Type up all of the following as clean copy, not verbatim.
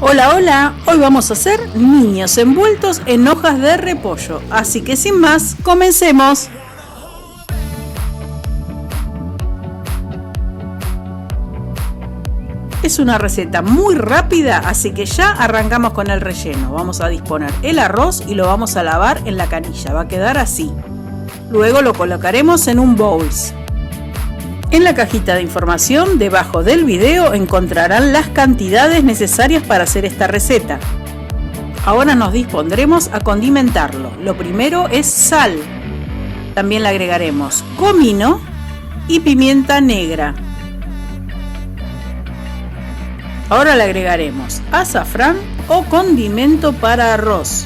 Hola, hola, hoy vamos a hacer niños envueltos en hojas de repollo, así que sin más, comencemos. Es una receta muy rápida, así que ya arrancamos con el relleno. Vamos a disponer el arroz y lo vamos a lavar en la canilla, va a quedar así. Luego lo colocaremos en un bowl. En la cajita de información debajo del video encontrarán las cantidades necesarias para hacer esta receta. Ahora nos dispondremos a condimentarlo. Lo primero es sal. También le agregaremos comino y pimienta negra. Ahora le agregaremos azafrán o condimento para arroz,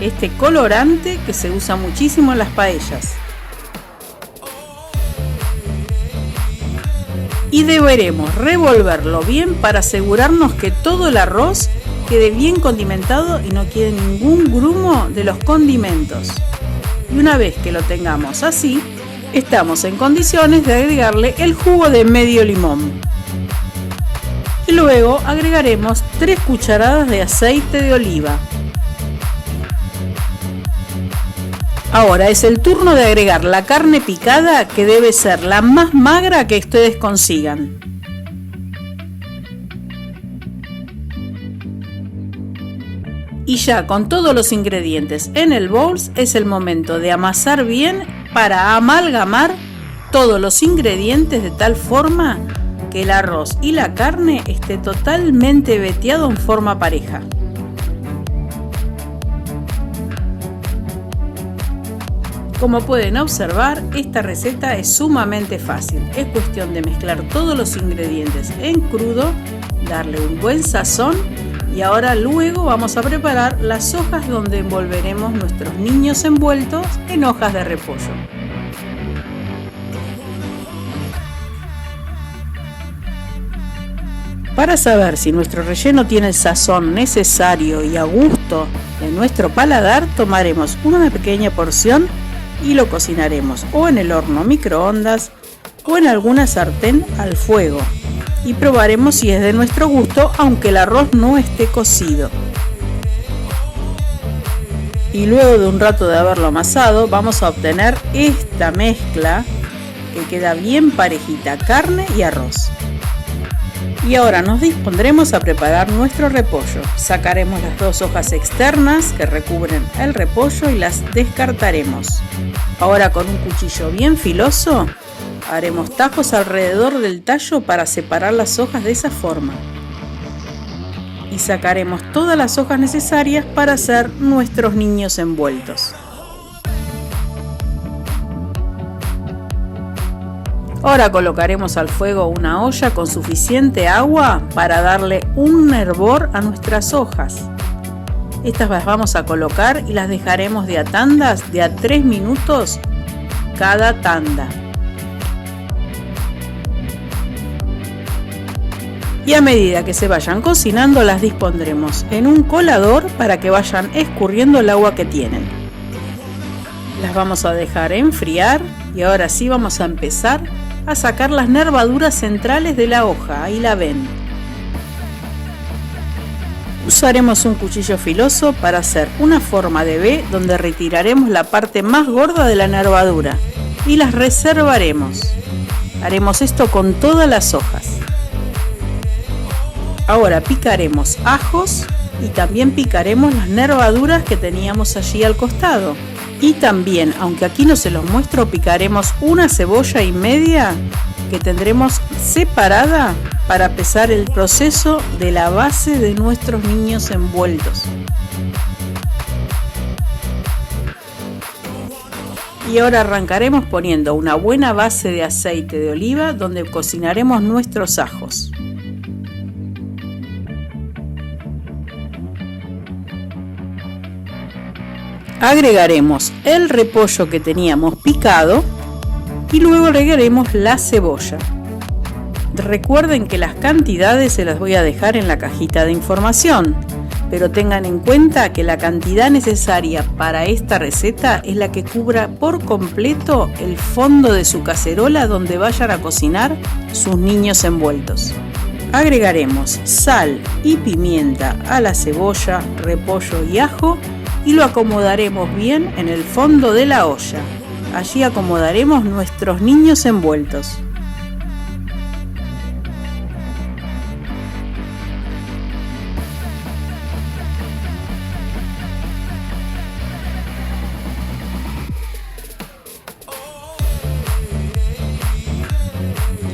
este colorante que se usa muchísimo en las paellas. Y deberemos revolverlo bien para asegurarnos que todo el arroz quede bien condimentado y no quede ningún grumo de los condimentos. Y una vez que lo tengamos así, estamos en condiciones de agregarle el jugo de medio limón. Y luego agregaremos 3 cucharadas de aceite de oliva. Ahora es el turno de agregar la carne picada, que debe ser la más magra que ustedes consigan. Y ya con todos los ingredientes en el bowl es el momento de amasar bien para amalgamar todos los ingredientes de tal forma que el arroz y la carne esté totalmente veteado en forma pareja. Como pueden observar, esta receta es sumamente fácil. Es cuestión de mezclar todos los ingredientes en crudo, darle un buen sazón y ahora luego vamos a preparar las hojas donde envolveremos nuestros niños envueltos en hojas de repollo. Para saber si nuestro relleno tiene el sazón necesario y a gusto de nuestro paladar, tomaremos una pequeña porción y lo cocinaremos o en el horno microondas o en alguna sartén al fuego y probaremos si es de nuestro gusto, aunque el arroz no esté cocido. Y luego de un rato de haberlo amasado, vamos a obtener esta mezcla que queda bien parejita, carne y arroz. Y ahora nos dispondremos a preparar nuestro repollo. Sacaremos las 2 hojas externas que recubren el repollo y las descartaremos. Ahora con un cuchillo bien filoso haremos tajos alrededor del tallo para separar las hojas de esa forma. Y sacaremos todas las hojas necesarias para hacer nuestros niños envueltos. Ahora colocaremos al fuego una olla con suficiente agua para darle un hervor a nuestras hojas. Estas las vamos a colocar y las dejaremos de a tandas de a 3 minutos cada tanda. Y a medida que se vayan cocinando las dispondremos en un colador para que vayan escurriendo el agua que tienen. Las vamos a dejar enfriar y ahora sí vamos a empezar a sacar las nervaduras centrales de la hoja. Ahí la ven. Usaremos un cuchillo filoso para hacer una forma de V donde retiraremos la parte más gorda de la nervadura y las reservaremos. Haremos esto con todas las hojas. Ahora picaremos ajos y también picaremos las nervaduras que teníamos allí al costado. Y también, aunque aquí no se los muestro, picaremos una cebolla y media que tendremos separada para empezar el proceso de la base de nuestros niños envueltos. Y ahora arrancaremos poniendo una buena base de aceite de oliva donde cocinaremos nuestros ajos. Agregaremos el repollo que teníamos picado y luego agregaremos la cebolla. Recuerden que las cantidades se las voy a dejar en la cajita de información, pero tengan en cuenta que la cantidad necesaria para esta receta es la que cubra por completo el fondo de su cacerola donde vayan a cocinar sus niños envueltos. Agregaremos sal y pimienta a la cebolla, repollo y ajo y lo acomodaremos bien en el fondo de la olla. Allí acomodaremos nuestros niños envueltos.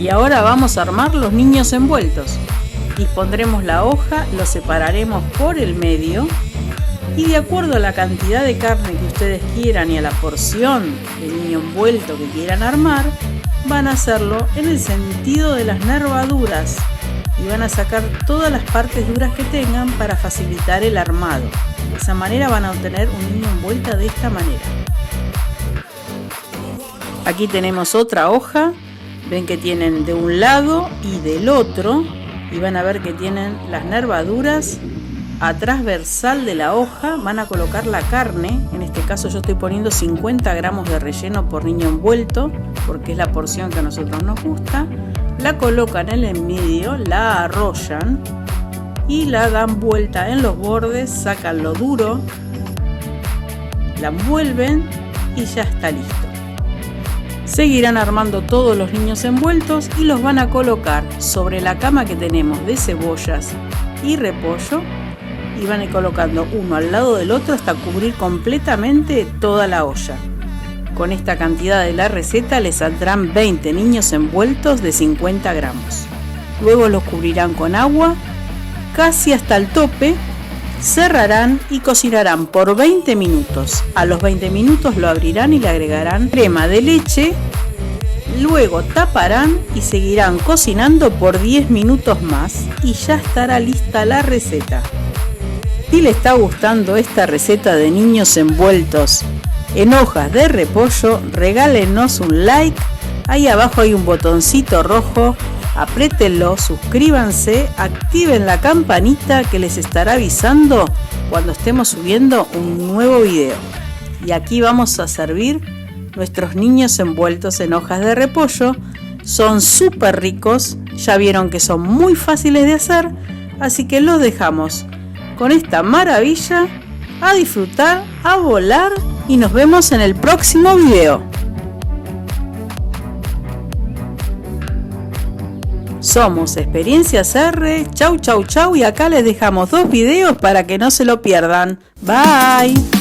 Y ahora vamos a armar los niños envueltos. Dispondremos la hoja, lo separaremos por el medio y de acuerdo a la cantidad de carne que ustedes quieran y a la porción de niño envuelto que quieran armar, van a hacerlo en el sentido de las nervaduras y van a sacar todas las partes duras que tengan para facilitar el armado. De esa manera van a obtener un niño envuelto de esta manera. Aquí tenemos otra hoja. Ven que tienen de un lado y del otro y van a ver que tienen las nervaduras. A transversal de la hoja van a colocar la carne. En este caso yo estoy poniendo 50 gramos de relleno por niño envuelto porque es la porción que a nosotros nos gusta. La colocan en el medio, la arrollan y la dan vuelta en los bordes, sacan lo duro, la envuelven y ya está listo. Seguirán armando todos los niños envueltos y los van a colocar sobre la cama que tenemos de cebollas y repollo y van a ir colocando uno al lado del otro hasta cubrir completamente toda la olla. Con esta cantidad de la receta les saldrán 20 niños envueltos de 50 gramos. Luego los cubrirán con agua casi hasta el tope, cerrarán y cocinarán por 20 minutos. A los 20 minutos lo abrirán y le agregarán crema de leche. Luego taparán y seguirán cocinando por 10 minutos más y ya estará lista la receta. Si les está gustando esta receta de niños envueltos en hojas de repollo, regálenos un like. Ahí abajo hay un botoncito rojo. Apriétenlo, suscríbanse, activen la campanita que les estará avisando cuando estemos subiendo un nuevo video. Y aquí vamos a servir nuestros niños envueltos en hojas de repollo. Son súper ricos, ya vieron que son muy fáciles de hacer, así que los dejamos con esta maravilla a disfrutar, a volar y nos vemos en el próximo video. Somos Experiencias R, chau chau chau y acá les dejamos 2 videos para que no se lo pierdan. Bye.